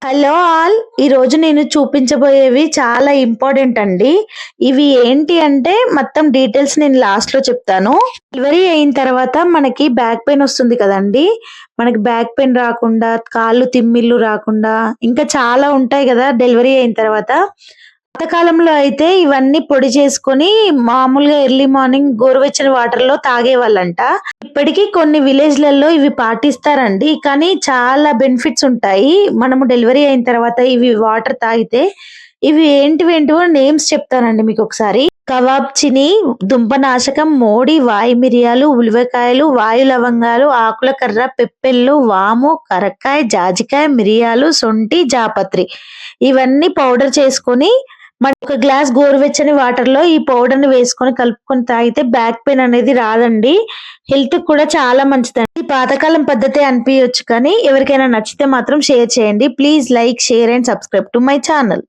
Hello all ఈ రోజు నేను చూపించబోయేవి చాలా ఇంపార్టెంట్ అండి. ఇవి ఏంటి అంటే మొత్తం డీటెయిల్స్ నేను లాస్ట్ లో చెప్తాను. డెలివరీ అయిన తర్వాత మనకి బ్యాక్ పెయిన్ వస్తుంది కదండి. మనకి బ్యాక్ పెయిన్ రాకుండా, కాళ్ళు తిమ్మిళ్ళు రాకుండా, ఇంకా చాలా ఉంటాయి కదా డెలివరీ అయిన తర్వాత. పాతకాలంలో అయితే ఇవన్నీ పొడి చేసుకొని మామూలుగా ఎర్లీ మార్నింగ్ గోరువెచ్చని వాటర్ లో తాగేవాళ్ళంట. ఇప్పటికీ కొన్ని విలేజ్లలో ఇవి పాటిస్తారండి. కానీ చాలా బెనిఫిట్స్ ఉంటాయి. మనము డెలివరీ అయిన తర్వాత ఇవి వాటర్ తాగితే. ఇవి ఏంటివేంటివో నేమ్స్ చెప్తానండి మీకు ఒకసారి. కబాబ్ చిని, దుంపనాశకం, మోడి, వాయి మిరియాలు, ఉలివకాయలు, వాయు లవంగాలు, ఆకుల కర్ర, పెప్పెళ్ళు, వాము, కరక్కాయ, జాజికాయ, మిరియాలు, సొంటి, జాపత్రి ఇవన్నీ పౌడర్ చేసుకొని మన ఒక గ్లాస్ గోరువెచ్చని వాటర్ లో ఈ పౌడర్ ని వేసుకొని కలుపుకొని తాగితే బ్యాక్ పెయిన్ అనేది రాదండి. హెల్త్ కూడా చాలా మంచిదండి. ఈ పాతకాలం పద్ధతి అనిపించవచ్చు కానీ ఎవరికైనా నచ్చితే మాత్రం షేర్ చేయండి. Please like, share and subscribe to my channel.